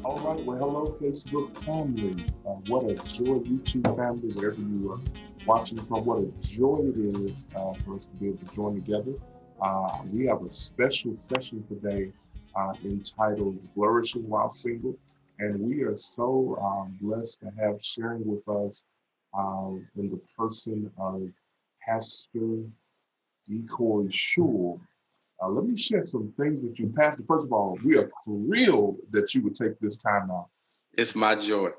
All right. Well, hello, Facebook family. What a joy, YouTube family, wherever you are watching from. What a joy it is for us to be able to join together. We have a special session today entitled Flourishing While Single. And we are so blessed to have sharing with us in the person of Pastor Corrie Shull. Let me share some things with you, Pastor. First of all, we are thrilled that you would take this time out. It's my joy.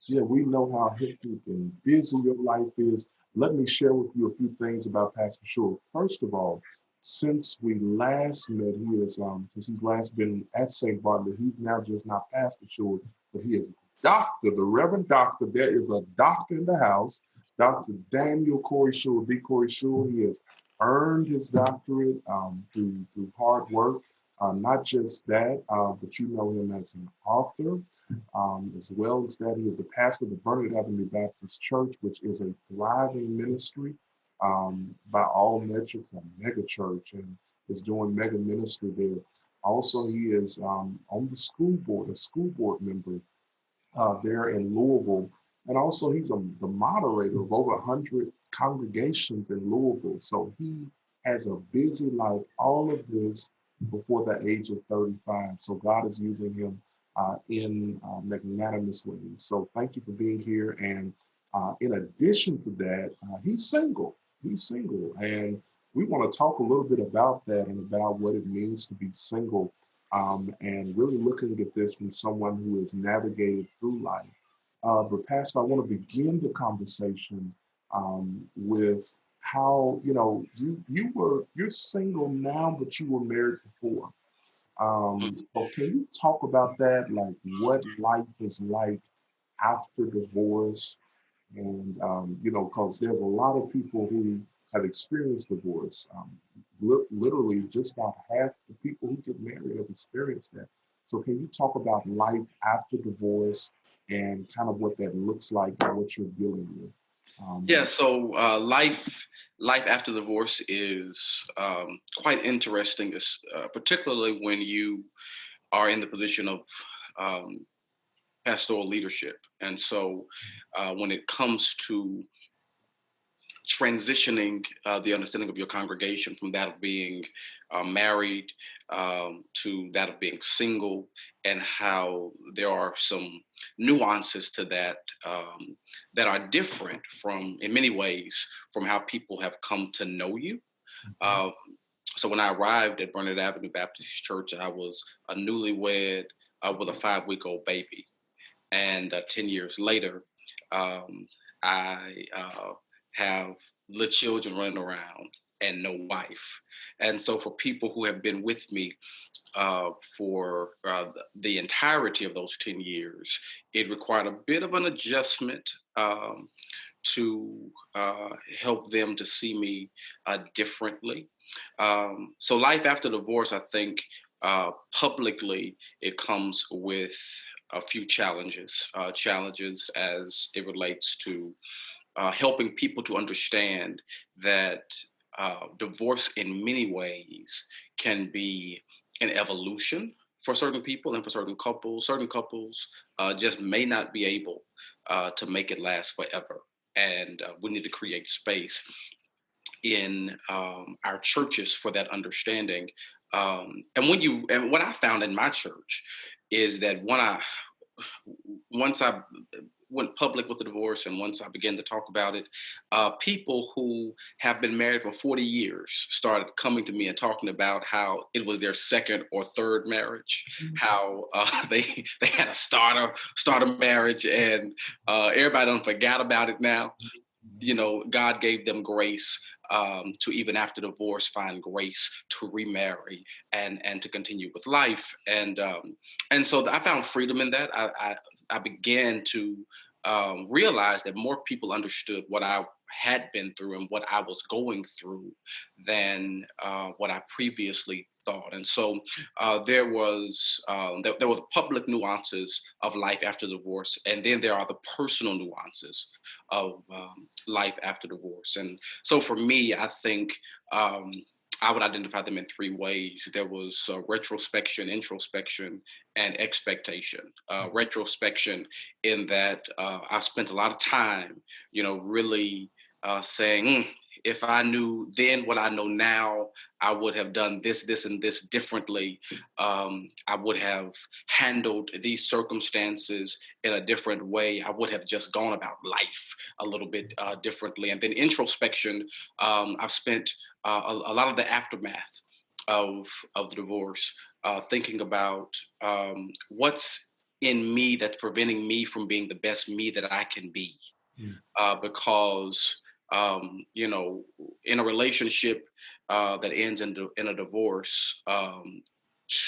Yeah, we know how hectic and busy your life is. Let me share with you a few things about Pastor Shull. First of all, since we last met, he is because he's last been at St. Bartley, he's now just not Pastor Shull, but he is Doctor, the Reverend Doctor. There is a doctor in the house, Dr. Daniel Corrie Shull, D. Corrie Shull. He has earned his doctorate through hard work. Not just that, but you know him as an author, as well as that, he is the pastor of the Burnett Avenue Baptist Church, which is a thriving ministry by all metrics, a mega church, and is doing mega ministry there. Also, he is on the school board, a school board member there in Louisville. And also, he's the moderator of over 100 congregations in Louisville. So he has a busy life, all of this before the age of 35. So God is using him in magnanimous ways. So thank you for being here. And in addition to that, he's single. He's single. And we want to talk a little bit about that and about what it means to be single, and really looking at this from someone who has navigated through life. But Pastor, I want to begin the conversation with how you're single now, but you were married before. So can you talk about that, like what life is like after divorce? And because there's a lot of people who have experienced divorce. Literally, just about half the people who get married have experienced that. So, can you talk about life after divorce and kind of what that looks like and what you're dealing with? Yeah, so life after divorce is quite interesting, particularly when you are in the position of um, pastoral leadership. And so when it comes to transitioning the understanding of your congregation from that of being married to that of being single, and how there are some nuances to that that are different from, in many ways, from how people have come to know you. Uh, so when I arrived at Burnett Avenue Baptist Church, I was a newlywed with a 5-week-old baby. And 10 years later, um, I have the children running around and no wife. And so for people who have been with me for the entirety of those 10 years, it required a bit of an adjustment to help them to see me differently. So life after divorce, I think publicly, it comes with a few challenges as it relates to helping people to understand that divorce in many ways can be an evolution for certain people and for certain couples. Certain couples just may not be able to make it last forever. And we need to create space in our churches for that understanding. And what I found in my church is that once I went public with the divorce, and once I began to talk about it, people who have been married for 40 years started coming to me and talking about how it was their second or third marriage, how they had a starter marriage, and everybody done forgot about it now. God gave them grace to, even after divorce, find grace to remarry and to continue with life. And so I found freedom in that. I began to realize that more people understood what I had been through and what I was going through than what I previously thought. And so there was public nuances of life after divorce, and then there are the personal nuances of life after divorce. And so for me, I think I would identify them in three ways. There was retrospection, introspection, and expectation. Retrospection, in that I spent a lot of time, really saying, if I knew then what I know now, I would have done this, this, and this differently. I would have handled these circumstances in a different way. I would have just gone about life a little bit differently. And then introspection, I've spent a lot of the aftermath of the divorce, thinking about what's in me that's preventing me from being the best me that I can be. Because in a relationship that ends in a divorce,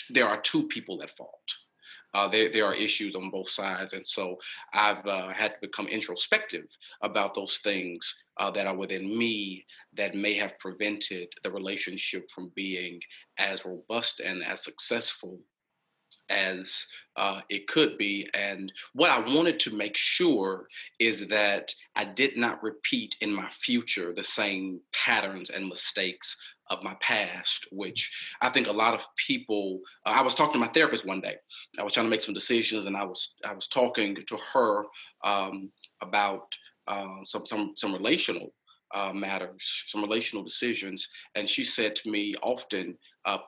there are two people at fault. There are issues on both sides, and so I've had to become introspective about those things that are within me that may have prevented the relationship from being as robust and as successful as it could be. And what I wanted to make sure is that I did not repeat in my future the same patterns and mistakes of my past, which I think a lot of people. I was talking to my therapist one day. I was trying to make some decisions, and I was talking to her about some relational matters, some relational decisions, and she said to me, often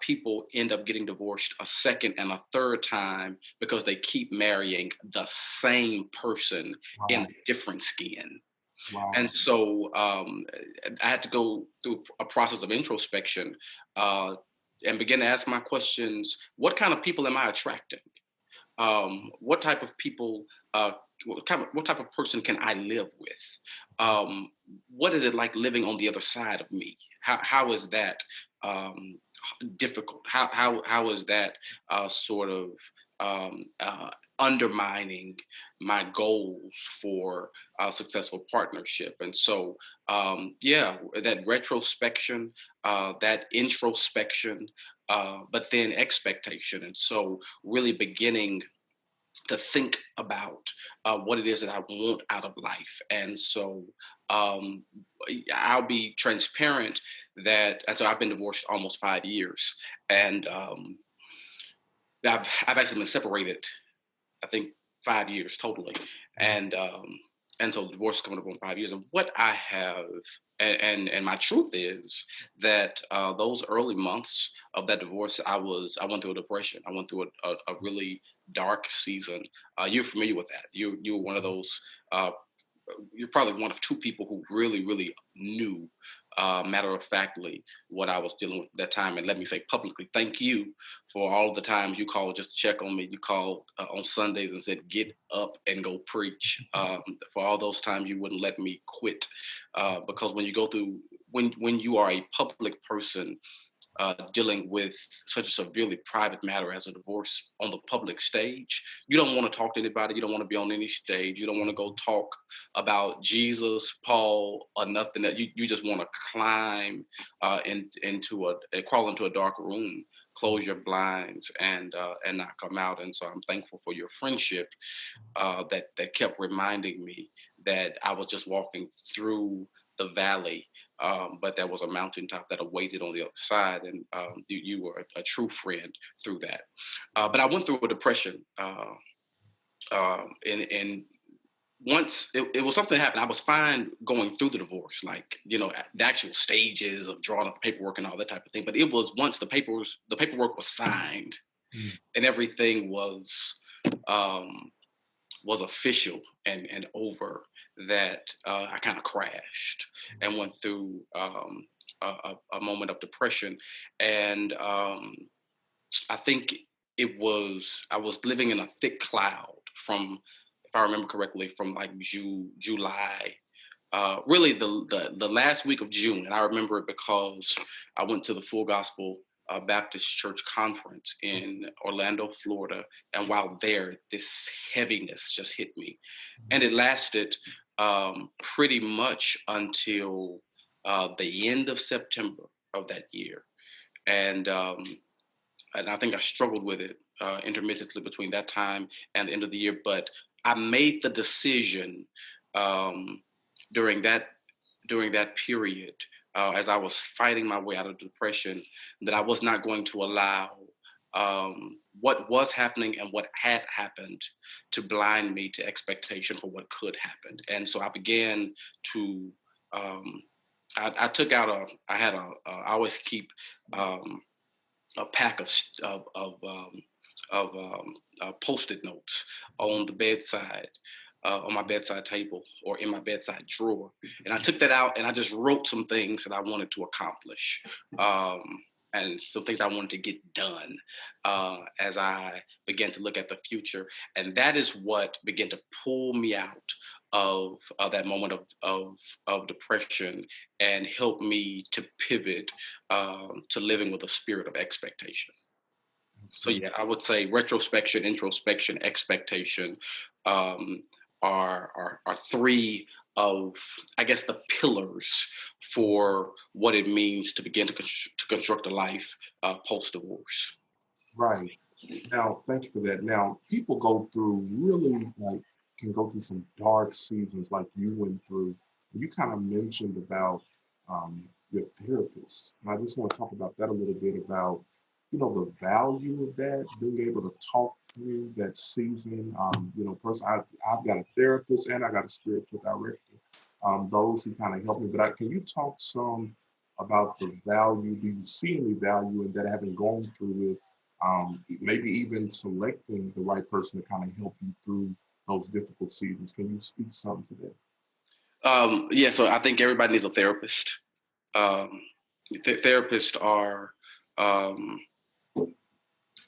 people end up getting divorced a second and a third time because they keep marrying the same person in Wow. a different skin. And Wow. so I had to go through a process of introspection and begin to ask my questions. What kind of people am I attracting? What type of people, what type of person can I live with? What is it like living on the other side of me? How is that um, difficult? How is that sort of undermining my goals for a successful partnership? And so, yeah, that retrospection, that introspection, but then expectation. And so, really beginning to think about what it is that I want out of life. And so um, I'll be transparent that, and so I've been divorced almost 5 years, and I've actually been separated, I think, 5 years totally, and so divorce is coming up on 5 years. And what I have, and my truth is that those early months of that divorce, I went through a depression. I went through a really dark season. You're familiar with that. You were one of those. You're probably one of two people who really knew, matter of factly, what I was dealing with at that time. And let me say publicly, thank you for all the times you called just to check on me. You called on Sundays and said, "Get up and go preach." For all those times you wouldn't let me quit, because when you go through, when you are a public person, dealing with such a severely private matter as a divorce on the public stage, you don't want to talk to anybody. You don't want to be on any stage. You don't want to go talk about Jesus, Paul, or nothing. That you just want to climb crawl into a dark room, close your blinds, and not come out. And so I'm thankful for your friendship that kept reminding me that I was just walking through the valley, but there was a mountaintop that awaited on the other side, and you were a true friend through that. But I went through a depression, and once it was something happened, I was fine going through the divorce, like the actual stages of drawing up the paperwork and all that type of thing. But it was once the paperwork was signed and everything was official and over, that I kind of crashed and went through a moment of depression. And I think I was living in a thick cloud from, if I remember correctly, from like July, really the last week of June. And I remember it because I went to the Full Gospel Baptist Church conference in Orlando, Florida. And while there, this heaviness just hit me. And it lasted pretty much until the end of September of that year. And I think I struggled with it intermittently between that time and the end of the year. But I made the decision um, during that period as I was fighting my way out of depression, that I was not going to allow what was happening and what had happened to blind me to expectation for what could happen. And so I began to, um, I took out I had I always keep um, a pack of post-it notes on the bedside, on my bedside table or in my bedside drawer. And I took that out and I just wrote some things that I wanted to accomplish. And some things I wanted to get done as I began to look at the future. And that is what began to pull me out of that moment of depression and help me to pivot to living with a spirit of expectation. So Absolutely. yeah, I would say retrospection, introspection, expectation um, are three of, I guess, the pillars for what it means to begin to construct a life post divorce. Right. Now, thank you for that. Now, people go through really like can go through some dark seasons like you went through. You kind of mentioned about your therapist. And I just want to talk about that a little bit about, the value of that, being able to talk through that season. Person, I've got a therapist and I got a spiritual director. Those who kind of help me. But can you talk some about the value? Do you see any value in that having gone through it? Maybe even selecting the right person to kind of help you through those difficult seasons. Can you speak something to that? Yeah, so I think everybody needs a therapist. Um, Therapists um,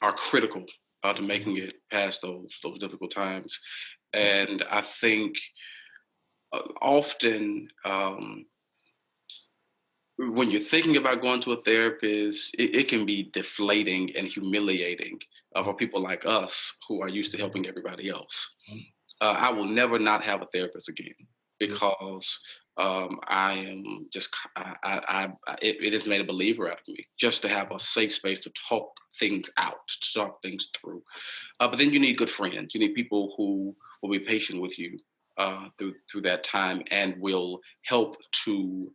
are critical to making it past those difficult times, and I think often when you're thinking about going to a therapist, it can be deflating and humiliating for people like us who are used to helping everybody else. I will never not have a therapist again because I am just it has made a believer out of me just to have a safe space to talk things out, to talk things through. But then you need good friends. You need people who will be patient with you through that time and will help to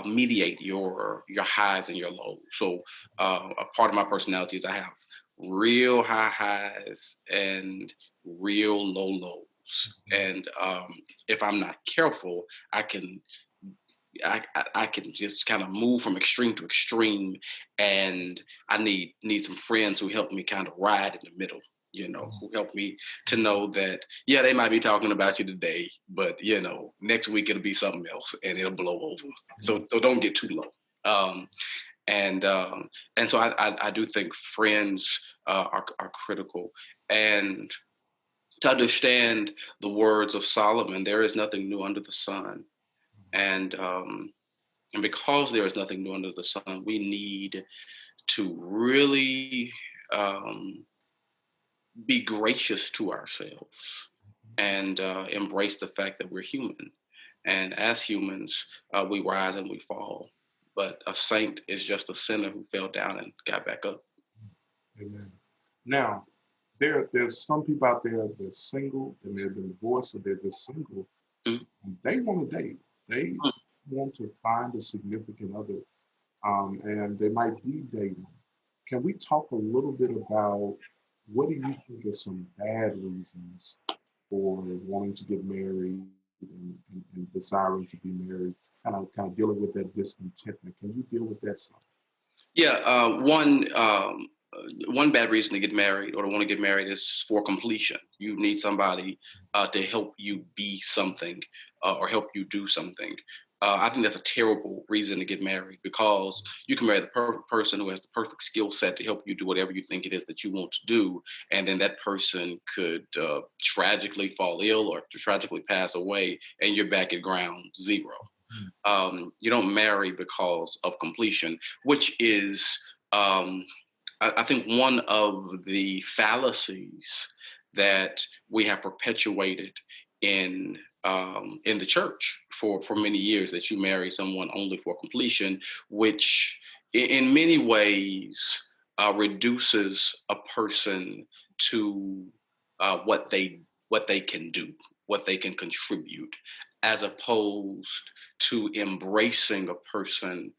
mediate your highs and your lows. So a part of my personality is I have real high highs and real low lows. And if I'm not careful, I can just kind of move from extreme to extreme, and I need some friends who help me kind of ride in the middle. Who help me to know that yeah, they might be talking about you today, but next week it'll be something else and it'll blow over. So don't get too low. Um, and so I do think friends are critical, and to understand the words of Solomon, there is nothing new under the sun. And because there is nothing new under the sun, we need to really be gracious to ourselves and embrace the fact that we're human. And as humans, we rise and we fall. But a saint is just a sinner who fell down and got back up. Amen. Now, there's some people out there that's single and they've been divorced or they're just single. Mhm. And they want to date. They want to find a significant other, and they might be dating. Can we talk a little bit about what do you think are some bad reasons for wanting to get married and desiring to be married, kind of dealing with that discontentment? Can you deal with that some? Yeah, one bad reason to get married or to want to get married is for completion. You need somebody to help you be something or help you do something. I think that's a terrible reason to get married because you can marry the perfect person who has the perfect skill set to help you do whatever you think it is that you want to do, and then that person could tragically fall ill or to tragically pass away, and you're back at ground zero. You don't marry because of completion, which is, I think, one of the fallacies that we have perpetuated in the church for many years. That you marry someone only for completion, which in many ways reduces a person to what they can do, what they can contribute. as opposed to embracing a person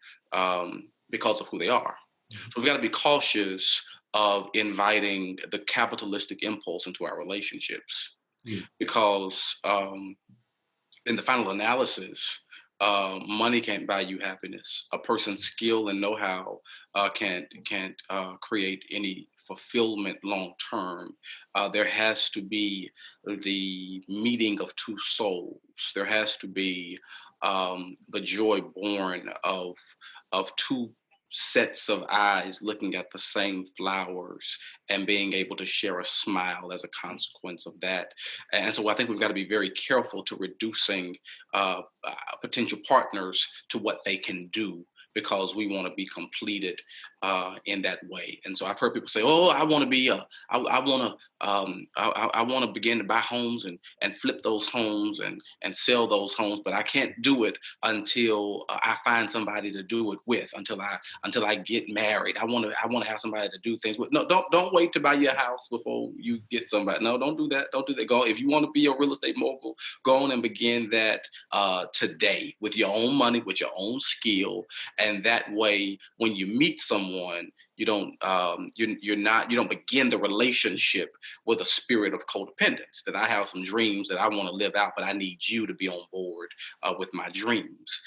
because of who they are. So we've got to be cautious of inviting the capitalistic impulse into our relationships, because in the final analysis, money can't buy you happiness. A person's skill and know-how can't create any fulfillment long term. There has to be the meeting of two souls. There has to be the joy born of two sets of eyes looking at the same flowers and being able to share a smile as a consequence of that. And so I think we've got to be very careful to reducing potential partners to what they can do, because we want to be completed in that way. And so I've heard people say, "Oh, I want to be I want to I want to begin to buy homes and flip those homes and sell those homes, but I can't do it until I find somebody to do it with. Until I get married. I want to have somebody to do things with. No, don't wait to buy your house before you get somebody. No, don't do that. Don't do that. Go, if you want to be a real estate mogul, go on and begin that today with your own money, with your own skill. And that way, when you meet someone, you don't you don't begin the relationship with a spirit of codependence, that I have some dreams that I want to live out, but I need you to be on board with my dreams.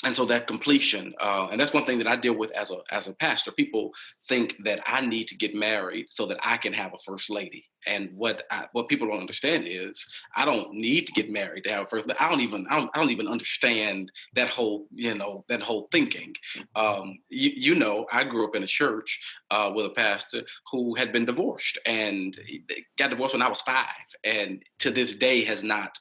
And so that completion, and that's one thing that I deal with as a pastor. People think that I need to get married so that I can have a first lady. And what people don't understand is I don't need to get married to have a first lady. I don't even understand that whole thinking. I grew up in a church with a pastor who had been divorced, and he got divorced when I was 5, and to this day has not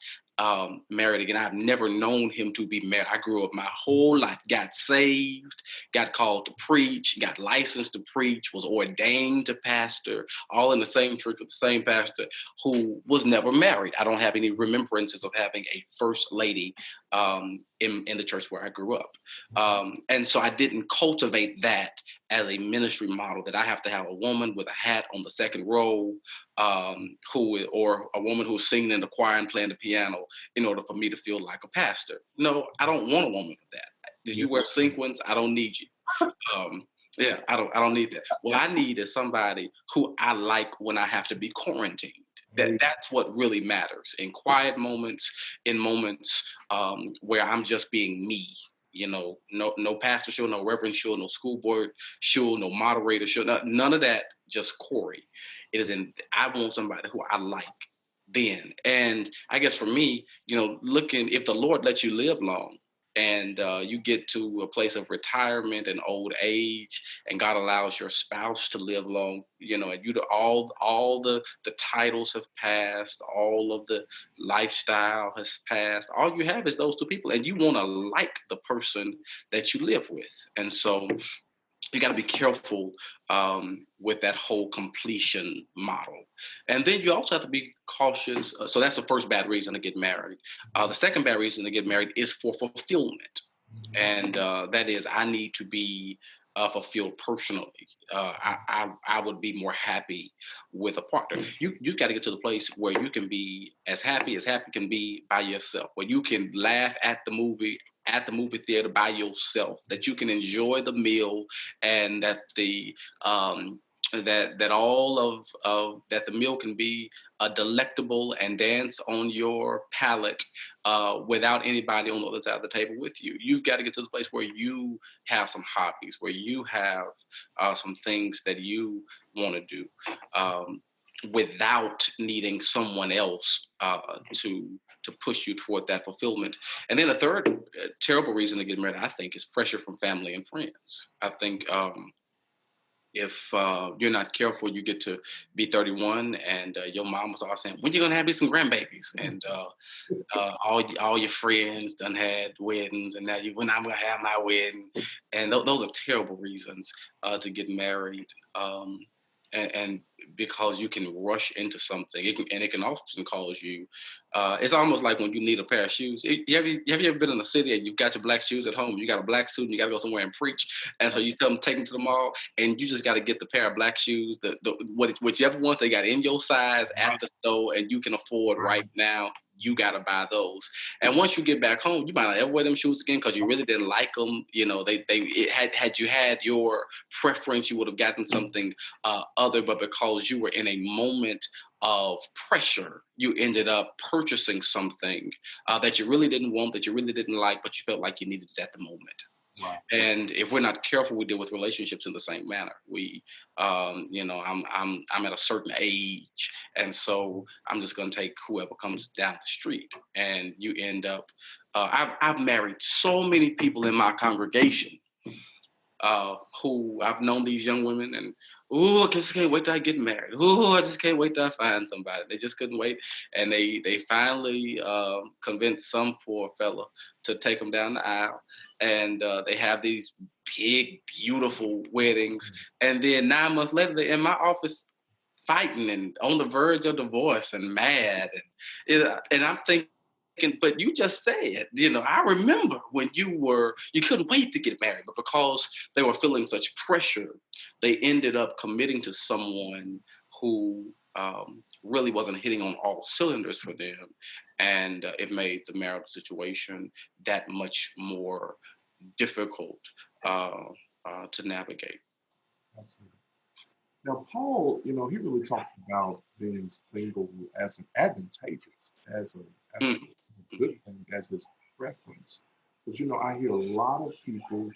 married again. I've never known him to be married. I grew up my whole life, got saved, got called to preach, got licensed to preach, was ordained to pastor, all in the same church with the same pastor, who was never married. I don't have any remembrances of having a first lady in the church where I grew up. And so I didn't cultivate that as a ministry model, that I have to have a woman with a hat on the second row, or a woman who's singing in the choir and playing the piano in order for me to feel like a pastor. No, I don't want a woman for that. If you wear sequins, I don't need you. I don't need that. What I need is somebody who I like when I have to be quarantined. That's what really matters, in quiet moments, in moments where I'm just being me. No pastor show, no reverend show, no school board show, no moderator show, none of that. Just Corrie. I want somebody who I like then. And I guess for me, looking, if the Lord lets you live long, and you get to a place of retirement and old age, and God allows your spouse to live long, and all the titles have passed, all of the lifestyle has passed. All you have is those two people, and you want to like the person that you live with. And so you got to be careful with that whole completion model. And then you also have to be cautious. So that's the first bad reason to get married. The second bad reason to get married is for fulfillment. And that is, I need to be fulfilled personally. I would be more happy with a partner. You've got to get to the place where you can be as happy can be by yourself, where you can laugh at the movie theater by yourself, that you can enjoy the meal, and that the that the meal can be delectable and dance on your palate without anybody on the other side of the table with you. You've got to get to the place where you have some hobbies, where you have some things that you want to do without needing someone else to push you toward that fulfillment. And then a third terrible reason to get married, I think, is pressure from family and friends. I think if you're not careful, you get to be 31 and your mom was always saying, when you going to have these some grandbabies? And all your friends done had weddings, and now when I'm going to have my wedding. And those are terrible reasons to get married. And because you can rush into something, it can often cause you. It's almost like when you need a pair of shoes. Have you ever been in a city and you've got your black shoes at home? You got a black suit and you got to go somewhere and preach, and so you tell them take them to the mall, and you just got to get the pair of black shoes, whichever ones they got in your size at the store and you can afford right now. you got to buy those. And once you get back home, you might not ever wear them shoes again because you really didn't like them. You know, had you had your preference, you would have gotten something other, but because you were in a moment of pressure, you ended up purchasing something that you really didn't want, that you really didn't like, but you felt like you needed it at the moment. Wow. And if we're not careful, we deal with relationships in the same manner. We, you know, I'm at a certain age, and so I'm just going to take whoever comes down the street, and you end up. I've married so many people in my congregation who I've known these young women, and I just can't wait till I get married. I just can't wait till I find somebody. They just couldn't wait, and they finally convinced some poor fella to take them down the aisle, and they have these big, beautiful weddings, and then 9 months later, they're in my office fighting and on the verge of divorce and mad, and I'm thinking. But you just said, you know, I remember when you couldn't wait to get married, but because they were feeling such pressure, they ended up committing to someone who really wasn't hitting on all cylinders for them. And it made the marital situation that much more difficult to navigate. Absolutely. Now, Paul, you know, he really talks about being single as an advantageous, as Mm. a good thing, as his preference. But, you know, I hear a lot of people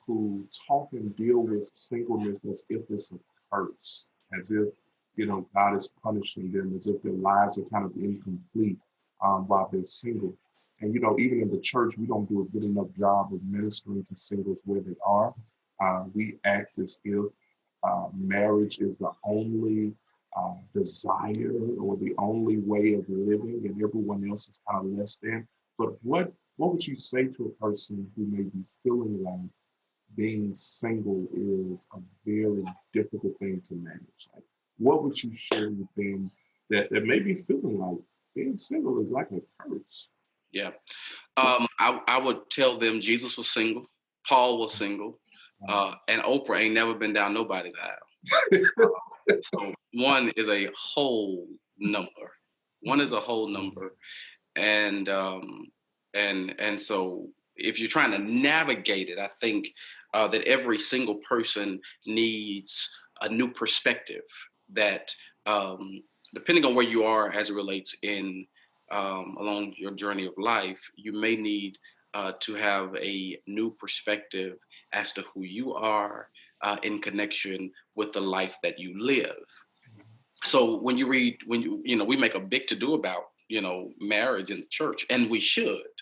who talk and deal with singleness as if it's a curse, as if, you know, God is punishing them, as if their lives are kind of incomplete while they're single. And, you know, even in the church, we don't do a good enough job of ministering to singles where they are. We act as if marriage is the only desire or the only way of living, and everyone else is kind of less than. But what would you say to a person who may be feeling like being single is a very difficult thing to manage? Like, what would you share with them that may be feeling like being single is like a curse? Yeah. I would tell them Jesus was single, Paul was single, and Oprah ain't never been down nobody's aisle. So one is a whole number. One is a whole number, and so if you're trying to navigate it, I think that every single person needs a new perspective. That depending on where you are as it relates in along your journey of life, you may need to have a new perspective as to who you are in connection with the life that you live. So when you read, you know, we make a big to do about, you know, marriage in the church, and we should,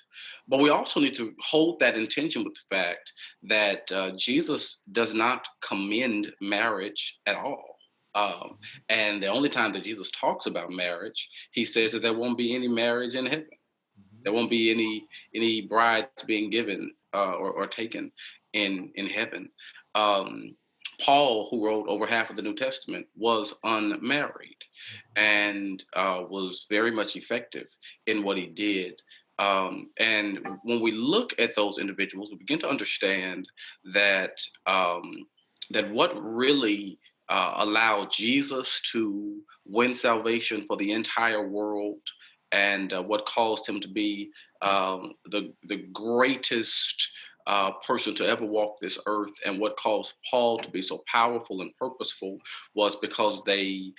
but we also need to hold that intention with the fact that Jesus does not commend marriage at all. And the only time that Jesus talks about marriage, he says that there won't be any marriage in heaven. There won't be any brides being given or taken in heaven. Paul, who wrote over half of the New Testament, was unmarried and was very much effective in what he did. And when we look at those individuals, we begin to understand that that what really allowed Jesus to win salvation for the entire world, and what caused him to be the greatest person to ever walk this earth, and what caused Paul to be so powerful and purposeful, was because they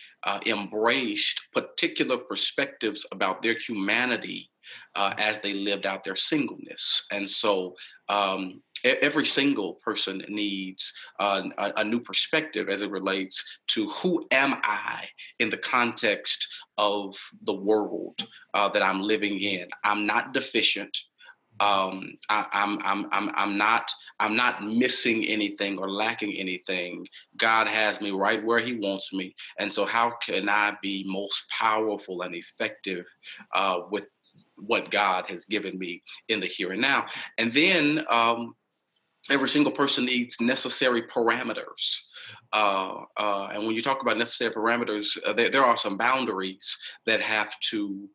embraced particular perspectives about their humanity as they lived out their singleness. And so every single person needs a new perspective as it relates to who am I in the context of the world that I'm living in. I'm not deficient. I'm not missing anything or lacking anything. God has me right where he wants me. And so how can I be most powerful and effective with what God has given me in the here and now? And then every single person needs necessary parameters. And when you talk about necessary parameters, there are some boundaries that have to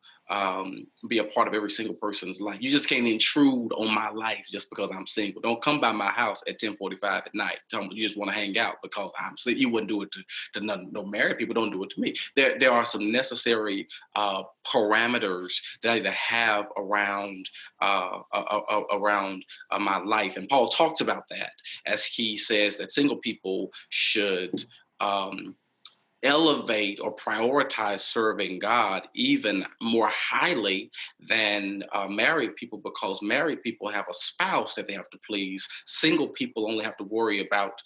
be a part of every single person's life. You just can't intrude on my life just because I'm single. Don't come by my house at 10:45 at night. Tell me you just want to hang out because I'm single. You wouldn't do it to none, no married people. Don't do it to me. There are some necessary parameters that I need to have around my life. And Paul talks about that as he says that single people should elevate or prioritize serving God even more highly than married people, because married people have a spouse that they have to please. Single people only have to worry about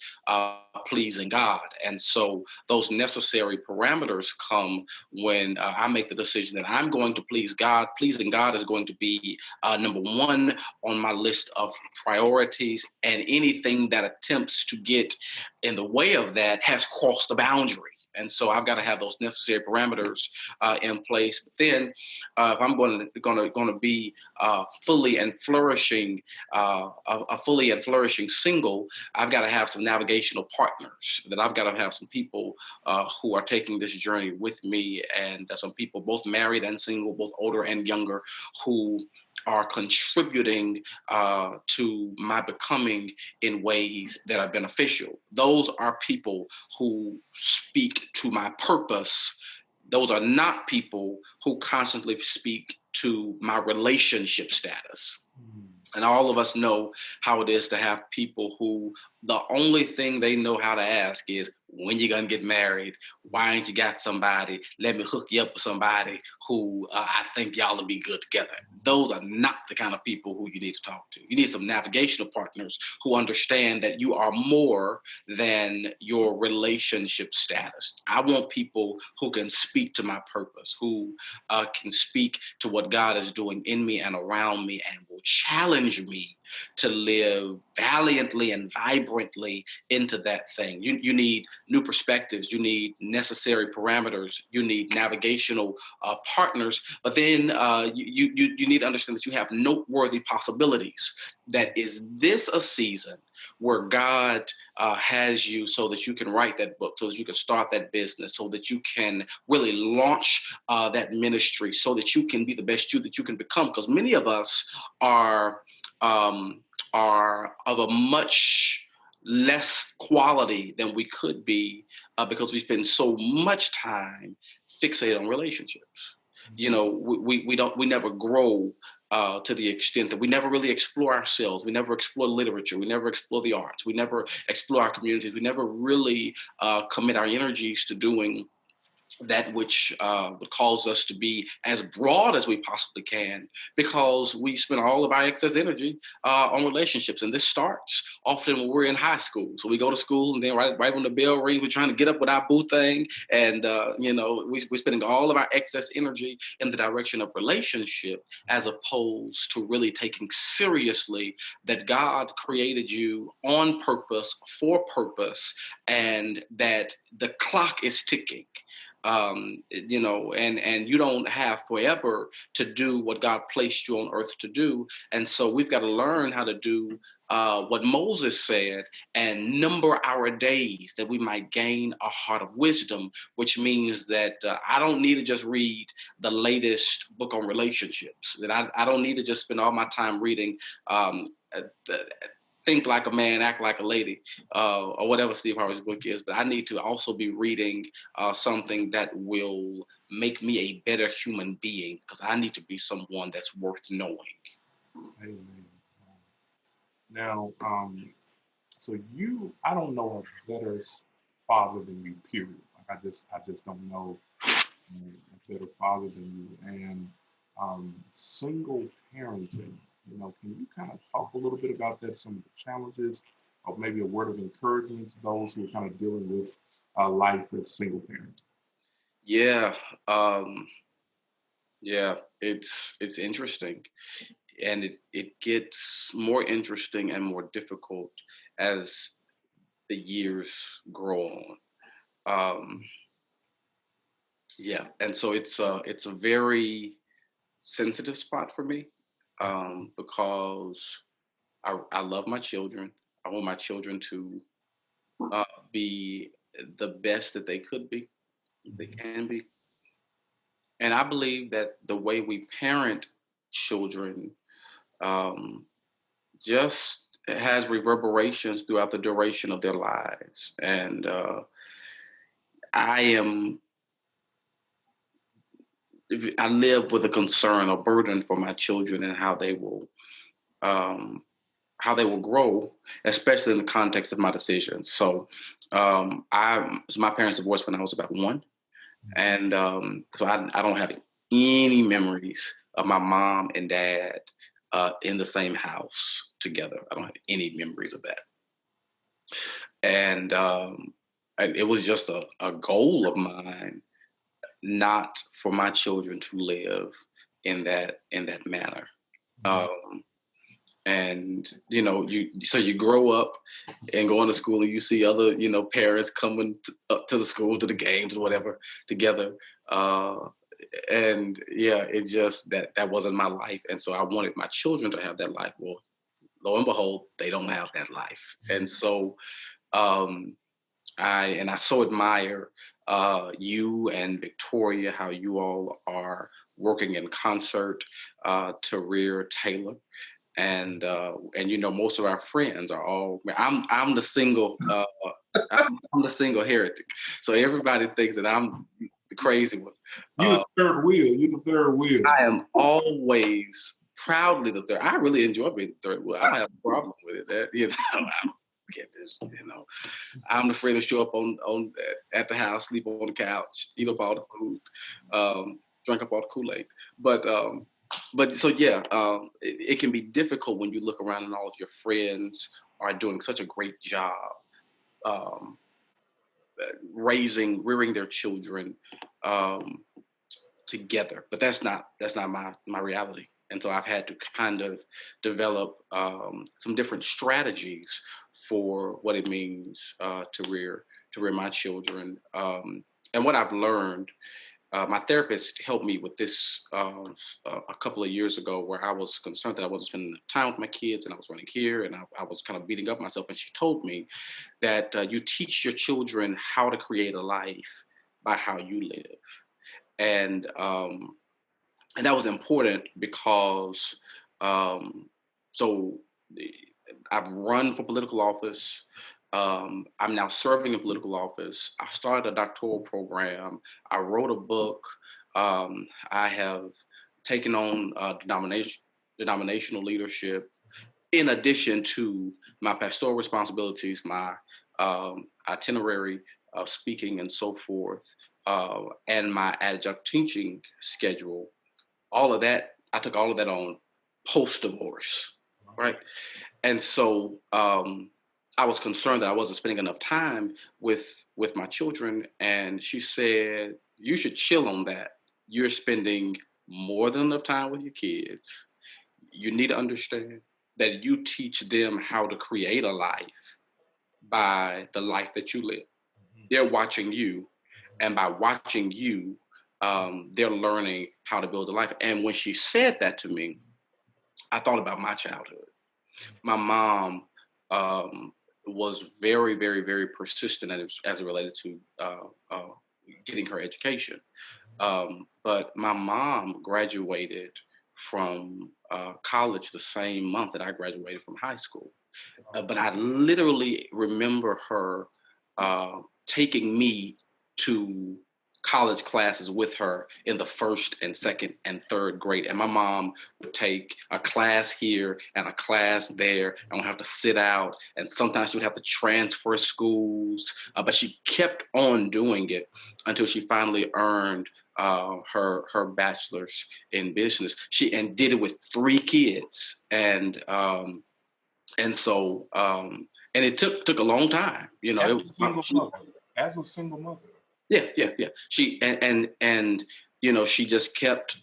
pleasing God. And so those necessary parameters come when I make the decision that I'm going to please God. Pleasing God is going to be number one on my list of priorities, and anything that attempts to get in the way of that has crossed the boundary. And so I've got to have those necessary parameters in place. But then, if I'm going to be fully and flourishing, a fully and flourishing single, I've got to have some navigational partners. That I've got to have some people who are taking this journey with me, and some people, both married and single, both older and younger, who are contributing to my becoming in ways that are beneficial. Those are people who speak to my purpose. Those are not people who constantly speak to my relationship status. And all of us know how it is to have people who the only thing they know how to ask is, when you gonna get married? Why ain't you got somebody? Let me hook you up with somebody who I think y'all will be good together. Those are not the kind of people who you need to talk to. You need some navigational partners who understand that you are more than your relationship status. I want people who can speak to my purpose, who can speak to what God is doing in me and around me, and will challenge me to live valiantly and vibrantly into that thing. You need new perspectives. You need necessary parameters. You need navigational partners. But then you need to understand that you have noteworthy possibilities. That is this a season where God has you so that you can write that book, so that you can start that business, so that you can really launch that ministry, so that you can be the best you that you can become. Because many of us are of a much less quality than we could be because we spend so much time fixated on relationships. You know, we never grow to the extent that we never really explore ourselves. We never explore literature. We never explore the arts. We never explore our communities. We never really commit our energies to doing that which would cause us to be as broad as we possibly can, because we spend all of our excess energy on relationships. And this starts often when we're in high school. So we go to school, and then right when the bell rings, we're trying to get up with our boo thing. And, we're spending all of our excess energy in the direction of relationship, as opposed to really taking seriously that God created you on purpose, for purpose, and that the clock is ticking. And you don't have forever to do what God placed you on earth to do. And so we've got to learn how to do what Moses said, and number our days, that we might gain a heart of wisdom, which means that I don't need to just read the latest book on relationships, that I don't need to just spend all my time reading Think Like a Man, Act Like a Lady, or whatever Steve Harvey's book is. But I need to also be reading something that will make me a better human being, because I need to be someone that's worth knowing. Amen. Now, so I don't know a better father than you, period. Like I just don't know a better father than you. And single parenting, can you kind of talk a little bit about that, some of the challenges, or maybe a word of encouragement to those who are kind of dealing with life as single parents? Yeah, it's interesting, and it gets more interesting and more difficult as the years grow on. And so it's a very sensitive spot for me, because I love my children. I want my children to be the best that they could be, they can be. And I believe that the way we parent children just has reverberations throughout the duration of their lives. And I am, I live with a concern, a burden for my children and um, how they will grow, especially in the context of my decisions. So, my parents divorced when I was about one, and so I don't have any memories of my mom and dad in the same house together. I don't have any memories of that, and it was just a goal of mine not for my children to live in that manner. Um, and you grow up and going to school and you see other parents coming up to the school, to the games or whatever together, and yeah, it just that wasn't my life, and so I wanted my children to have that life. Well, lo and behold, they don't have that life, and so um, I so admire you and Victoria, how you all are working in concert to rear Taylor, and most of our friends are all. I'm the single. I'm the single heretic, so everybody thinks that I'm the crazy one. You're the third wheel. You're the third wheel. I am always proudly the third. I really enjoy being the third wheel. I don't have a problem with it. I don't get this. I'm afraid to show up on at the house, sleep on the couch, eat up all the food, drink up all the Kool-Aid. But so yeah, it can be difficult when you look around and all of your friends are doing such a great job um, rearing their children together. But that's not my reality. And so I've had to kind of develop some different strategies for what it means to rear my children. And what I've learned, my therapist helped me with this a couple of years ago, where I was concerned that I wasn't spending enough time with my kids, and I was running here, and I was kind of beating up myself. And she told me that you teach your children how to create a life by how you live, and that was important because so I've run for political office. I'm now serving in political office. I started a doctoral program. I wrote a book. I have taken on denominational leadership, in addition to my pastoral responsibilities, my itinerary speaking and so forth, and my adjunct teaching schedule. All of that, I took all of that on post divorce, right? And so I was concerned that I wasn't spending enough time with my children, and she said, "You should chill on that. You're spending more than enough time with your kids. You need to understand that you teach them how to create a life by the life that you live. They're watching you, and by watching you, they're learning how to build a life." And when she said that to me, I thought about my childhood. My mom was very, very, very persistent as it related to getting her education. But my mom graduated from college the same month that I graduated from high school. But I literally remember her taking me to college classes with her in the first and second and third grade. And my mom would take a class here and a class there, and would have to sit out. And sometimes she would have to transfer schools, but she kept on doing it until she finally earned her bachelor's in business. She did it with 3 kids, and so and it took a long time, As a single mother. Yeah. She and she just kept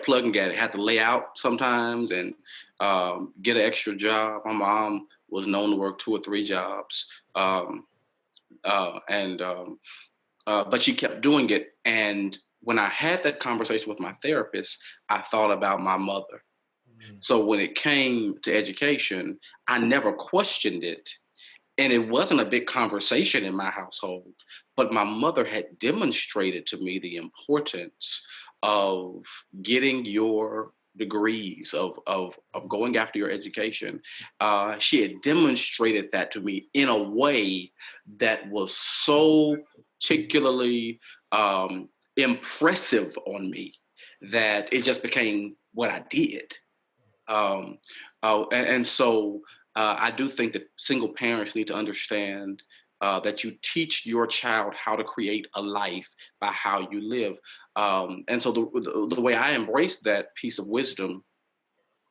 plugging at it. Had to lay out sometimes and get an extra job. My mom was known to work 2 or 3 jobs, but she kept doing it. And when I had that conversation with my therapist, I thought about my mother. So when it came to education, I never questioned it. And it wasn't a big conversation in my household, but my mother had demonstrated to me the importance of getting your degrees, of going after your education. She had demonstrated that to me in a way that was so particularly impressive on me that it just became what I did. Um, and so I do think that single parents need to understand that you teach your child how to create a life by how you live. And so the way I embraced that piece of wisdom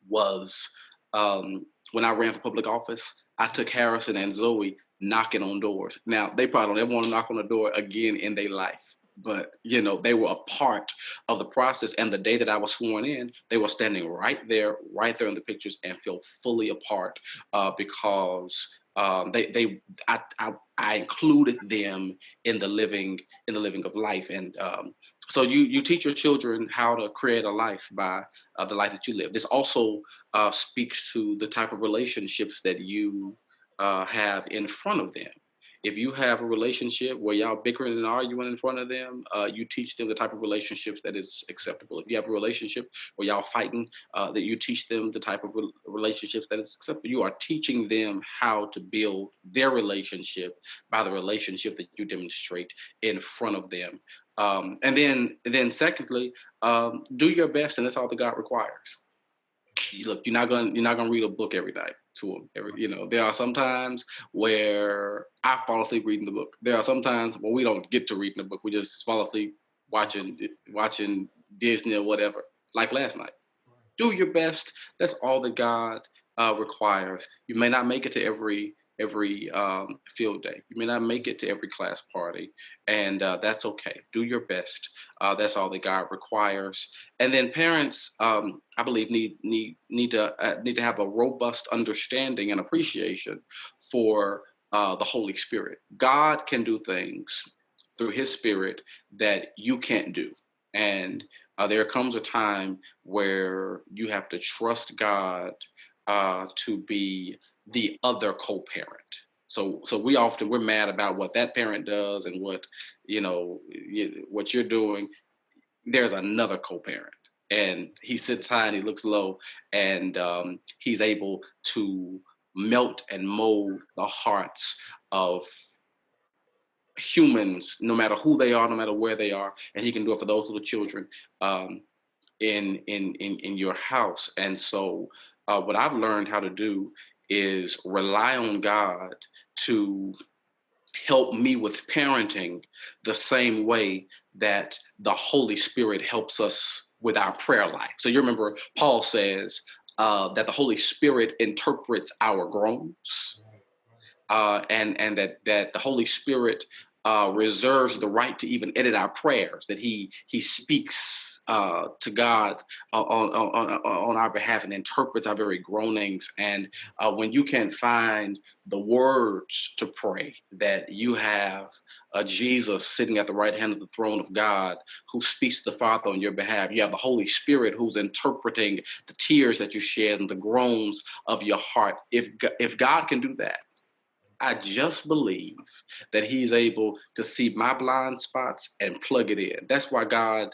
was when I ran for public office, I took Harrison and Zoe knocking on doors. Now, they probably don't ever want to knock on a door again in their life. But, you know, they were a part of the process. And the day that I was sworn in, they were standing right there in the pictures and feel fully a part because I included them in the living of life. And so you teach your children how to create a life by the life that you live. This also speaks to the type of relationships that you have in front of them. If you have a relationship where y'all bickering and arguing in front of them, you teach them the type of relationships that is acceptable. If you have a relationship where y'all fighting, that you teach them the type of relationships that is acceptable. You are teaching them how to build their relationship by the relationship that you demonstrate in front of them. And then secondly, do your best, and that's all that God requires. Look, you're not gonna read a book every night to them. There are some times where I fall asleep reading the book. There are some times where we don't get to reading the book. We just fall asleep watching Disney or whatever, like last night. Do your best. That's all that God requires. You may not make it to every field day. You may not make it to every class party, and that's okay. Do your best. That's all that God requires. And then parents, I believe, need to have a robust understanding and appreciation for the Holy Spirit. God can do things through His Spirit that you can't do, and there comes a time where you have to trust God to be the other co-parent. So we're mad about what that parent does and what you're doing. There's another co-parent, and he sits high and he looks low, and he's able to melt and mold the hearts of humans, no matter who they are, no matter where they are, and he can do it for those little children in your house. And so, what I've learned how to do is rely on God to help me with parenting the same way that the Holy Spirit helps us with our prayer life. So you remember Paul says that the Holy Spirit interprets our groans, and that the Holy Spirit reserves the right to even edit our prayers. That He speaks to God on our behalf and interprets our very groanings. And when you can't find the words to pray, that you have Jesus sitting at the right hand of the throne of God who speaks to the Father on your behalf. You have the Holy Spirit who's interpreting the tears that you shed and the groans of your heart. If God can do that, I just believe that He's able to see my blind spots and plug it in. That's why God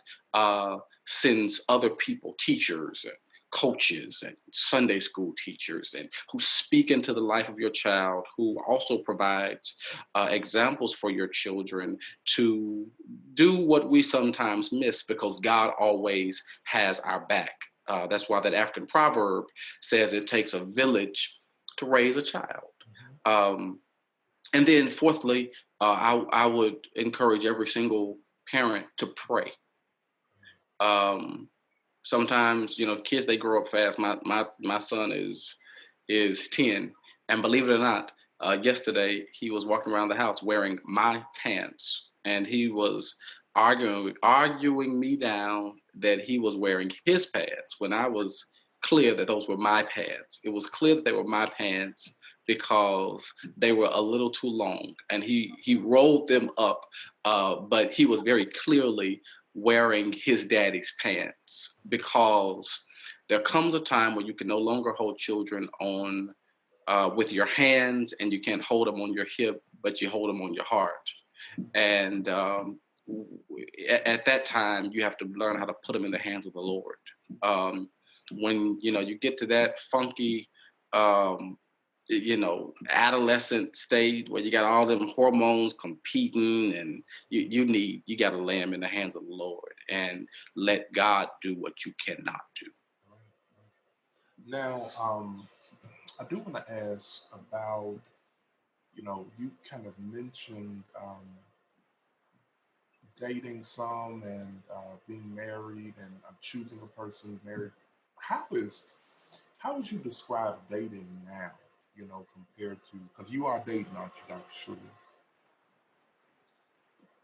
sends other people, teachers and coaches and Sunday school teachers, and who speak into the life of your child, who also provides examples for your children to do what we sometimes miss, because God always has our back. That's why that African proverb says it takes a village to raise a child. And then fourthly, I would encourage every single parent to pray. Sometimes, kids, they grow up fast. My son is 10, and believe it or not, yesterday he was walking around the house wearing my pants, and he was arguing me down that he was wearing his pants when I was clear that those were my pants. It was clear that they were my pants because they were a little too long, and he rolled them up, but he was very clearly wearing his daddy's pants, because there comes a time where you can no longer hold children on with your hands, and you can't hold them on your hip, but you hold them on your heart. And at that time, you have to learn how to put them in the hands of the Lord. When you get to that funky, um, adolescent stage where you got all them hormones competing, and you got to lay them in the hands of the Lord and let God do what you cannot do. Now, I do want to ask about, you kind of mentioned dating some and being married and choosing a person married. How is how would you describe dating now? Compared to, because you are dating, aren't you, Dr. Shull?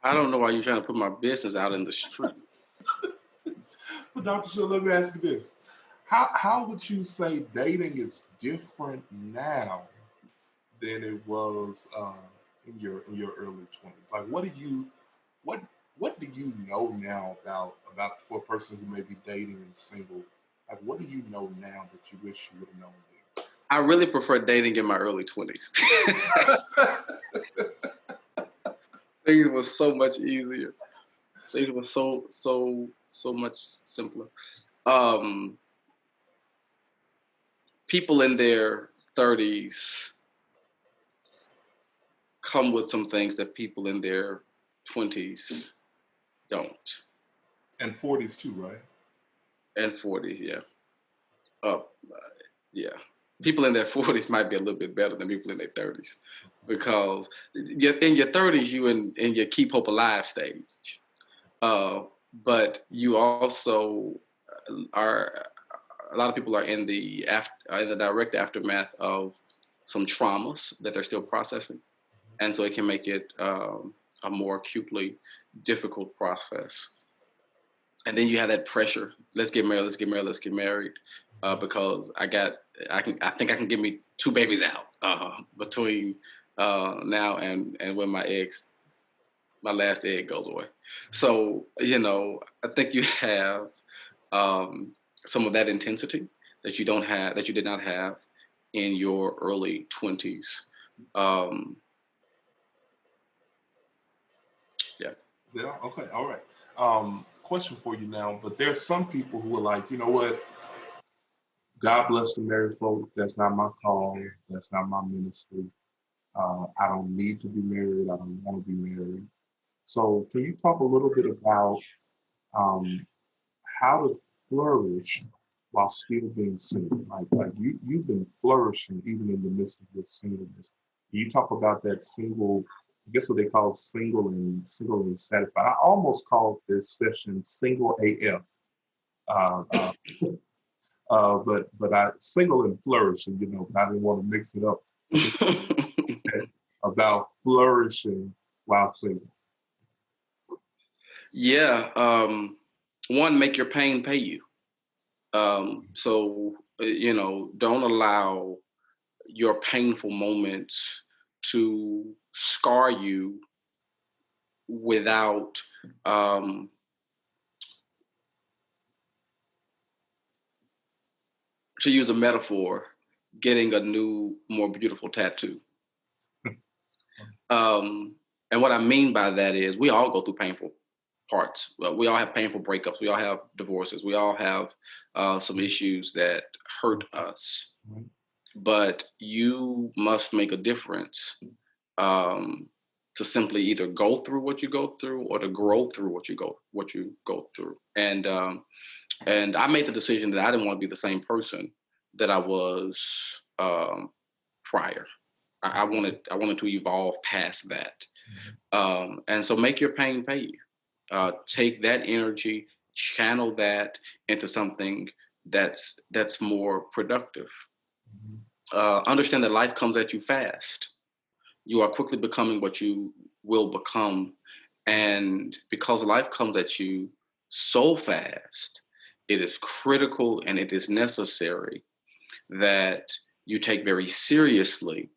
I don't know why you're trying to put my business out in the street. But Dr. Shull, let me ask you this: how would you say dating is different now than it was in your early 20s? Like, what what do you know now about for a person who may be dating and single? Like, what do you know now that you wish you would have known then? I really prefer dating in my early 20s. Things were so much easier. Things were so much simpler. People in their 30s come with some things that people in their 20s don't. And 40s too, right? And 40s, yeah. Yeah. People in their 40s might be a little bit better than people in their 30s, because in your 30s, you in your keep hope alive stage. But you also are, a lot of people are in the direct aftermath of some traumas that they're still processing. And so it can make it a more acutely difficult process. And then you have that pressure. Let's get married. Let's get married. Let's get married. Because I think I can give me 2 babies out between now and when my last egg goes away. So I think you have some of that intensity that you did not have in your early 20s. Yeah. Yeah. Okay. All right. Question for you now, but there's some people who are like, you know what? God bless the married folk. That's not my call. That's not my ministry. I don't need to be married. I don't want to be married. So, can you talk a little bit about um, how to flourish while still being single? Like you've been flourishing even in the midst of your singleness. You talk about that single. I guess what they call single and satisfied. I almost called this session single AF. Uh, uh, but I single and flourishing, but I didn't want to mix it up about flourishing while single. Yeah. One, make your pain pay you. So don't allow your painful moments to scar you without to use a metaphor, getting a new, more beautiful tattoo. And what I mean by that is we all go through painful parts. Well, we all have painful breakups. We all have divorces. We all have some issues that hurt us. But you must make a difference to simply either go through what you go through or to grow through what you go through. And I made the decision that I didn't want to be the same person that I was prior. I wanted to evolve past that. And so make your pain pay you. Take that energy, channel that into something that's more productive. Understand that life comes at you fast. You are quickly becoming what you will become. And because life comes at you so fast, it is critical and it is necessary that you take very seriously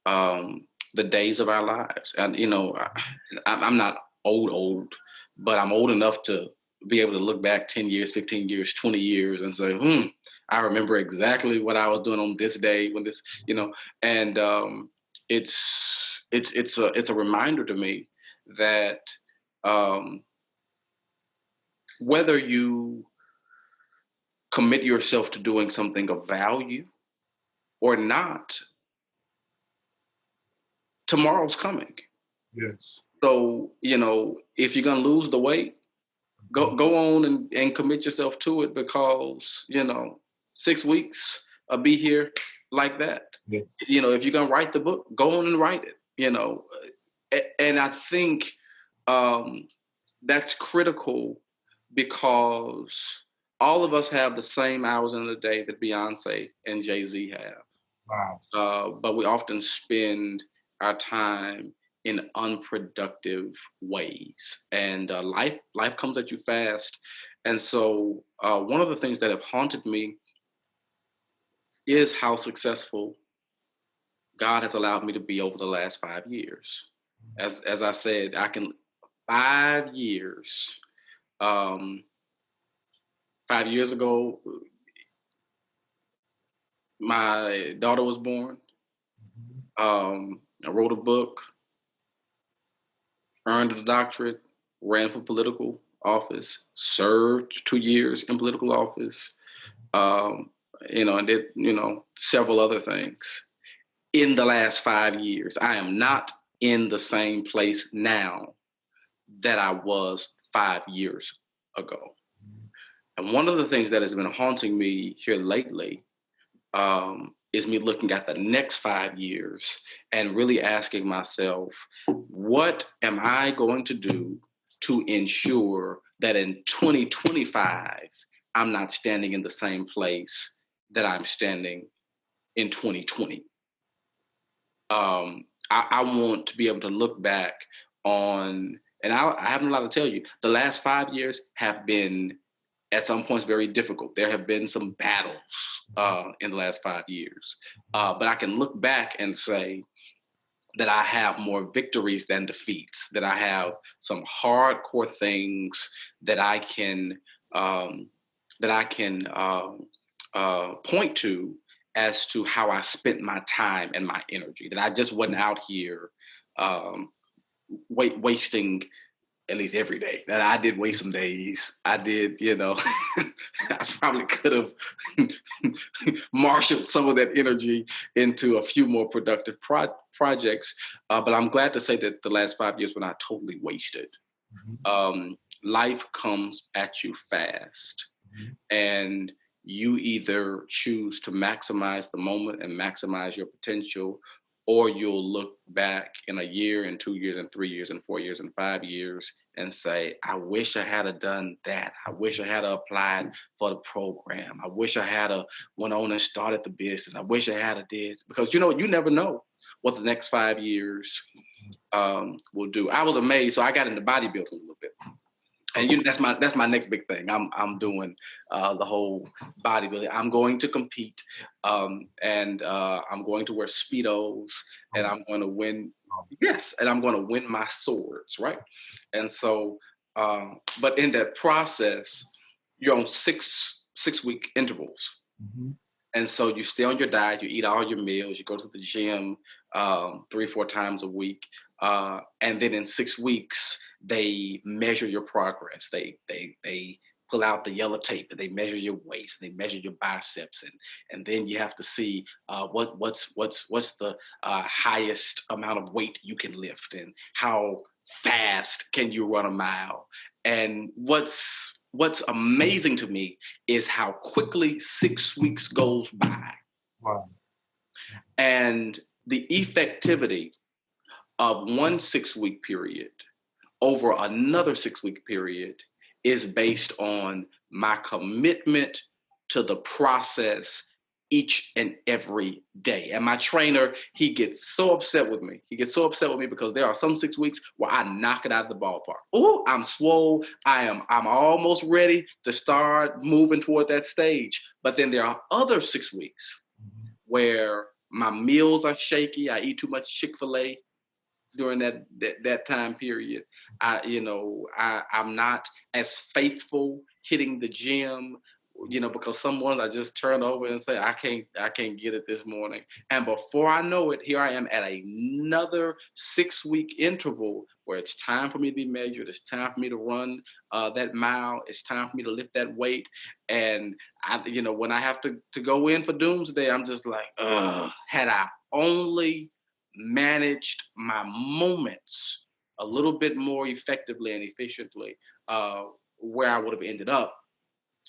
the days of our lives. And, I'm not old, but I'm old enough to be able to look back 10 years, 15 years, 20 years and say, I remember exactly what I was doing on this day when this, and it's a reminder to me that um, whether you commit yourself to doing something of value or not, tomorrow's coming. Yes. So, if you're gonna lose the weight, Mhm. go on and commit yourself to it, because 6 weeks I'll be here like that. Yes. If you're gonna write the book, go on and write it. And I think um, that's critical, because all of us have the same hours in the day that Beyonce and Jay-Z have. Wow. But we often spend our time in unproductive ways, and life comes at you fast. And so, one of the things that have haunted me is how successful God has allowed me to be over the last 5 years. As I said, I can 5 years. Um, 5 years ago, my daughter was born. Mhm. I wrote a book, earned a doctorate, ran for political office, served 2 years in political office, um, and did, several other things in the last 5 years. I am not in the same place now that I was 5 years ago. And one of the things that has been haunting me here lately is me looking at the next 5 years and really asking myself, what am I going to do to ensure that in 2025, I'm not standing in the same place that I'm standing in 2020? I want to be able to look back on, and I have a lot to tell you. The last 5 years have been, at some points, very difficult. There have been some battles in the last 5 years, but I can look back and say that I have more victories than defeats. That I have some hardcore things that I can um, point to as to how I spent my time and my energy. That I just wasn't out here um, wasting, at least every day. That I did waste some days. I did, I probably could have marshaled some of that energy into a few more productive projects. But I'm glad to say that the last 5 years were not totally wasted. Mhm. Um, Life comes at you fast, Mhm. and you either choose to maximize the moment and maximize your potential, or you'll look back in a year and 2 years and 3 years and 4 years and 5 years and say, I wish I had done that. I wish I had applied for the program. I wish I had went on and started the business. I wish I had did, because you never know what the next 5 years will do. I was amazed, so I got into bodybuilding a little bit. And that's my next big thing. I'm doing the whole bodybuilding. I'm going to compete, and I'm going to wear speedos, and I'm going to win. Yes, and I'm going to win my swords, right? And so, but in that process, you're on 6 week intervals. Mhm. And so you stay on your diet, you eat all your meals, you go to the gym 3, 4 times a week. And then in 6 weeks, they measure your progress. They pull out the yellow tape and they measure your waist, they measure your biceps, and then you have to see what's the highest amount of weight you can lift, and how fast can you run a mile. And what's amazing to me is how quickly 6 weeks goes by, Wow. and the effectivity of one 6 week period over another 6 week period is based on my commitment to the process each and every day. And my trainer, he gets so upset with me. He gets so upset with me because there are some 6 weeks where I knock it out of the ballpark. Oh, I'm swole. I'm almost ready to start moving toward that stage. But then there are other 6 weeks Mhm. where my meals are shaky. I eat too much Chick-fil-A during that time period. I'm not as faithful hitting the gym. because someone I just turn over and say, I can't get it this morning. And before I know it, here I am at another 6-week interval where it's time for me to be measured. It's time for me to run that mile. It's time for me to lift that weight. And when I have to go in for doomsday, I'm just like, had I only managed my moments a little bit more effectively and efficiently, where I would have ended up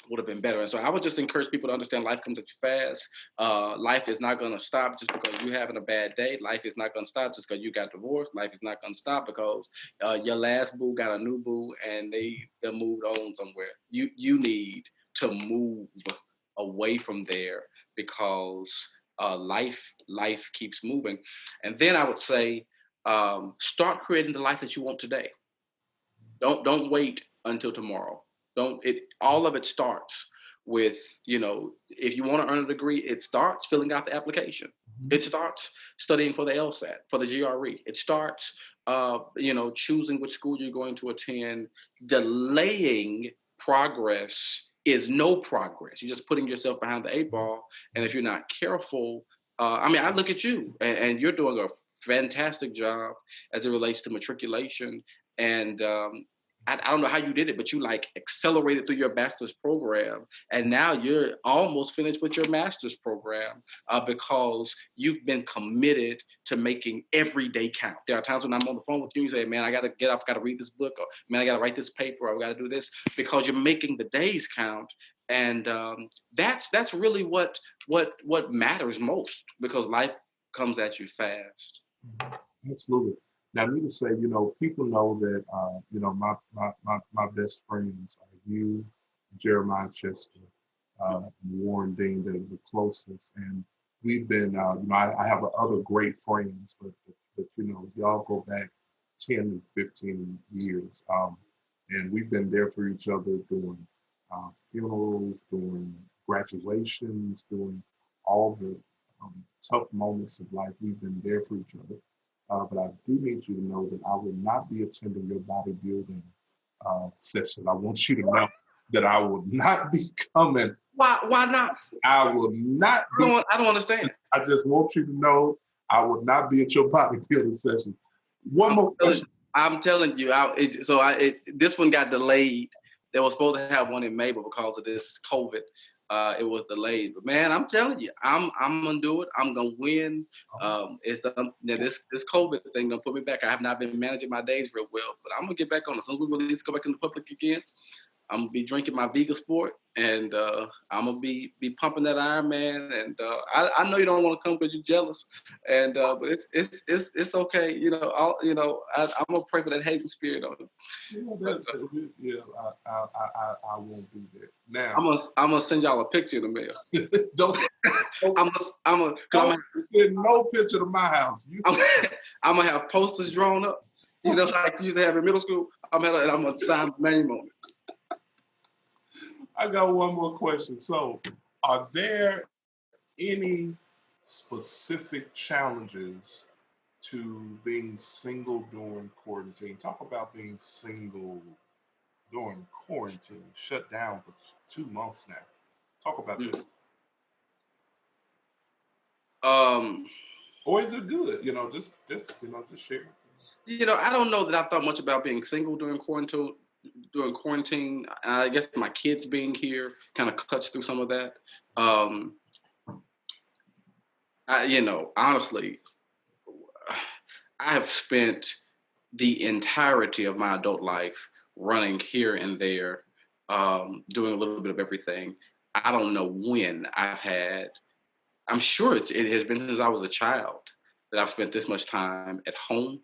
would have been better. And so I would just encourage people to understand life comes at you fast. Life is not going to stop just because you're having a bad day. Life is not going to stop just because you got divorced. Life is not going to stop because your last boo got a new boo and they moved on somewhere. You need to move away from there because life keeps moving. And then I would say start creating the life that you want today. Don't wait until tomorrow. All of it starts with, if you want to earn a degree, it starts filling out the application. Mm-hmm. It starts studying for the LSAT, for the GRE. It starts choosing which school you're going to attend. Delaying progress is no progress. You're just putting yourself behind the 8 ball. And if you're not careful, I look at you and you're doing a fantastic job as it relates to matriculation. And I don't know how you did it, but you accelerated through your bachelor's program. And now you're almost finished with your master's program because you've been committed to making every day count. There are times when I'm on the phone with you and you say, man, I got to get up, got to read this book, or man, I got to write this paper, or I got to do this, because you're making the days count. And that's really what matters most, because life comes at you fast. Absolutely. Now, I need to say, people know that, my best friends are you, Jeremiah Chester, Warren Dean, that are the closest. And we've been, I have other great friends, but y'all go back 10 and 15 years. And we've been there for each other during funerals, during graduations, during all the tough moments of life. We've been there for each other. But I do need you to know that I will not be attending your bodybuilding session. I want you to know that I will not be coming. Why not? I will not be. I don't understand. I just want you to know I will not be at your bodybuilding session. One more question. I'm telling you, this one got delayed. They were supposed to have one in May, but because of this COVID, it was delayed. But man, I'm telling you, I'm gonna do it. I'm gonna win. This COVID thing gonna put me back. I have not been managing my days real well, but I'm gonna get back on it. As soon as we release, go back in the public again, I'm gonna be drinking my Vega Sport, and I'm gonna be pumping that Ironman. And I know you don't want to come because you're jealous, and but it's okay. I'm gonna pray for that hating spirit on you. I won't be there. Now I'm gonna send y'all a picture in the mail. Don't send no picture to my house. I'm gonna have posters drawn up, like you used to have in middle school. I'm gonna sign my name on it. I got one more question. So, are there any specific challenges to being single during quarantine? Talk about being single during quarantine, shut down for 2 months now. Talk about this. Or is it good? Just share. I don't know that I thought much about being single during quarantine. I guess my kids being here kind of cuts through some of that. Honestly, I have spent the entirety of my adult life running here and there, doing a little bit of everything. I don't know when I'm sure it has been since I was a child that I've spent this much time at home.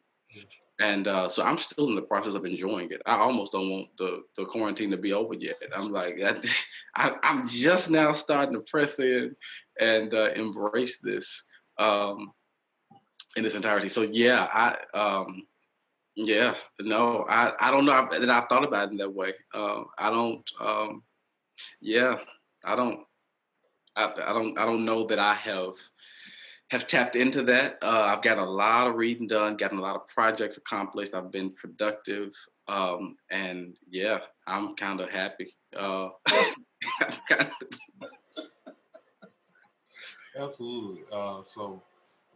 And so I'm still in the process of enjoying it. I almost don't want the quarantine to be over yet. I'm like, I'm just now starting to press in and embrace this in its entirety. So yeah, I don't know that I've thought about it in that way. I don't know that I have tapped into that. I've got a lot of reading done, gotten a lot of projects accomplished. I've been productive. And yeah, I'm kind of happy. Absolutely. So,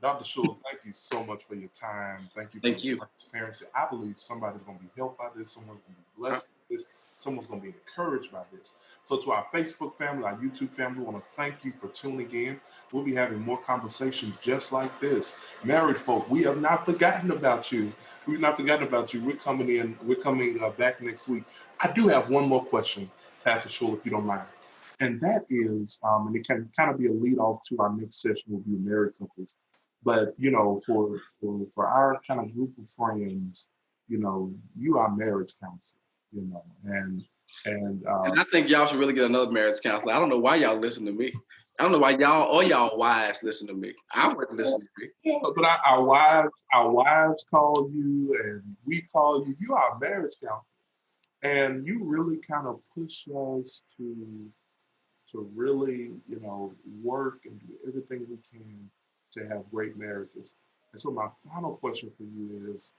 Dr. Shull, thank you so much for your time. Thank you for Thank your you. transparency. I believe somebody's going to be helped by this. Someone's going to be blessed by this. Someone's going to be encouraged by this. So, to our Facebook family, our YouTube family, we want to thank you for tuning in. We'll be having more conversations just like this. Married folk, we have not forgotten about you. We've not forgotten about you. We're coming in. We're coming back next week. I do have one more question, Pastor Shull, if you don't mind. And that is, and it can kind of be a lead off to our next session will be married couples. But you know, for our kind of group of friends, you know, you are marriage counselor, you know, and And I think y'all should really get another marriage counselor. I don't know why y'all listen to me. I don't know why y'all wives listen to me. I wouldn't listen to me. Yeah, but our wives call you, and we call you. You are a marriage counselor, and you really kind of push us to really, you know, work and do everything we can to have great marriages. And so my final question for you is,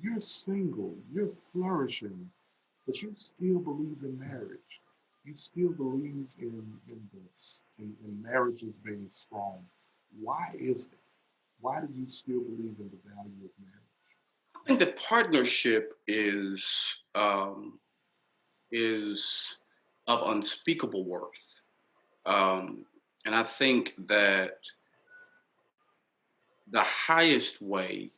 you're single, you're flourishing, but you still believe in marriage. You still believe in this, in marriages being strong. Why is it? Why do you still believe in the value of marriage? I think that partnership is of unspeakable worth. And I think that the highest way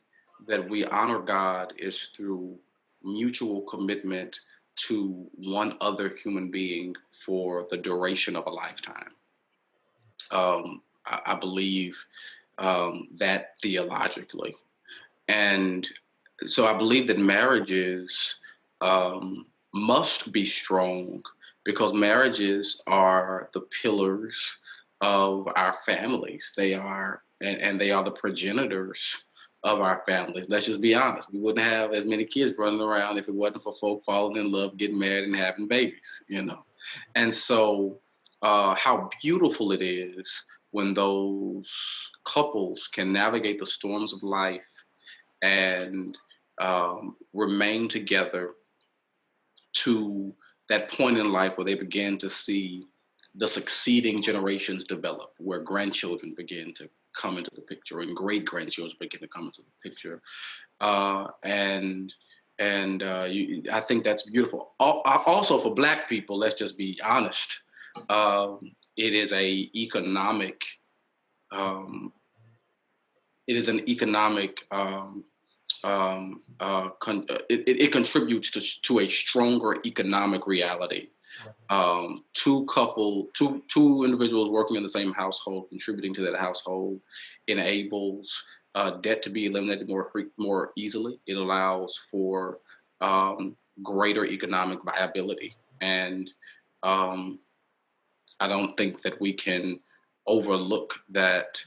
that we honor God is through mutual commitment to one other human being for the duration of a lifetime. I believe that theologically. And so I believe that marriages must be strong because marriages are the pillars of our families. They are, and they are the progenitors of our families. Let's just be honest. We wouldn't have as many kids running around if it wasn't for folk falling in love, getting married, and having babies, you know. And so how beautiful it is when those couples can navigate the storms of life and remain together to that point in life where they begin to see the succeeding generations develop, where grandchildren begin to come into the picture and great grandchildren begin to come into the picture. I think that's beautiful. Also for Black people, let's just be honest, it is an economic it contributes to a stronger economic reality. Two individuals working in the same household, contributing to that household, enables debt to be eliminated more easily. It allows for greater economic viability, and I don't think that we can overlook that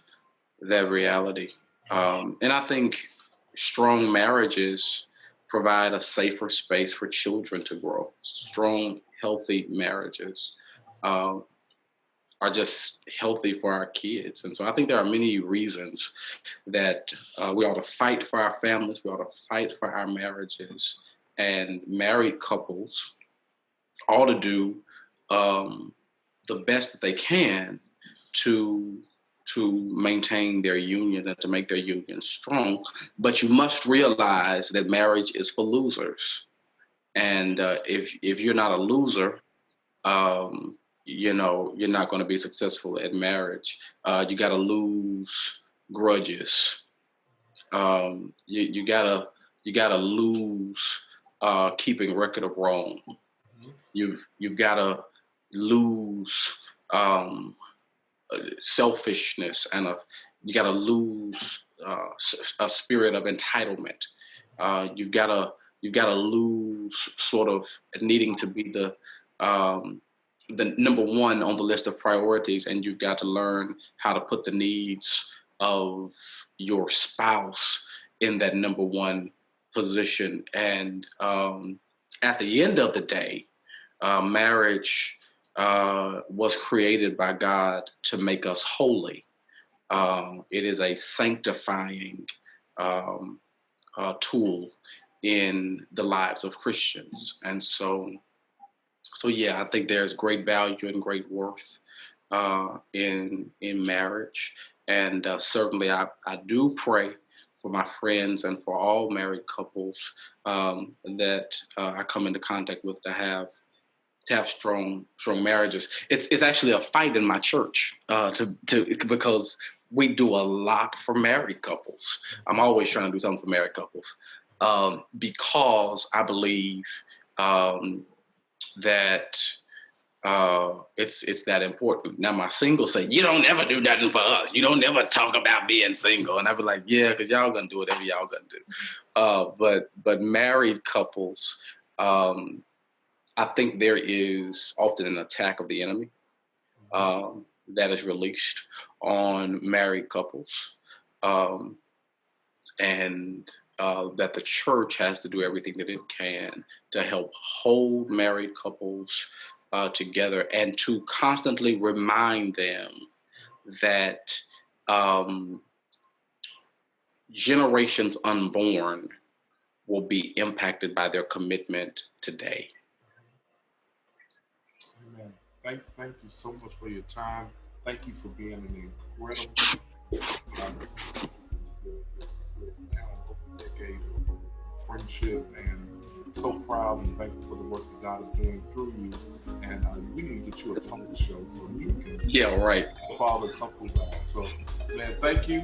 reality. And I think strong marriages provide a safer space for children to grow. Strong, healthy marriages are just healthy for our kids. And so I think there are many reasons that we ought to fight for our families, we ought to fight for our marriages, and married couples ought to do the best that they can to maintain their union and to make their union strong. But you must realize that marriage is for losers. And if you're not a loser, you know, you're not going to be successful at marriage. You got to lose grudges. You gotta lose keeping record of wrong. You've got to lose selfishness, and you got to lose a spirit of entitlement. You've got to lose sort of needing to be the number one on the list of priorities, and you've got to learn how to put the needs of your spouse in that number one position. And at the end of the day, marriage was created by God to make us holy. It is a sanctifying tool in the lives of Christians. And so So yeah, I think there's great value and great worth in marriage, and certainly I do pray for my friends and for all married couples that I come into contact with to have strong marriages. It's actually a fight in my church because we do a lot for married couples. I'm always trying to do something for married couples because I believe that it's that important. Now my singles say, you don't ever do nothing for us. You don't ever talk about being single. And I be like, yeah, because y'all gonna do whatever y'all gonna do. But married couples, I think there is often an attack of the enemy that is released on married couples. And that the church has to do everything that it can to help hold married couples together and to constantly remind them that generations unborn will be impacted by their commitment today. Amen. Thank you so much for your time. Thank you for being an incredible decade of friendship, and so proud and thankful for the work that God is doing through you. And we need to get you a talk show so you can right. follow the couples out. So, man, thank you.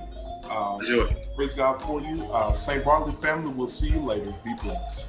Sure. Praise God for you. St. Bartley family, we'll see you later. Be blessed.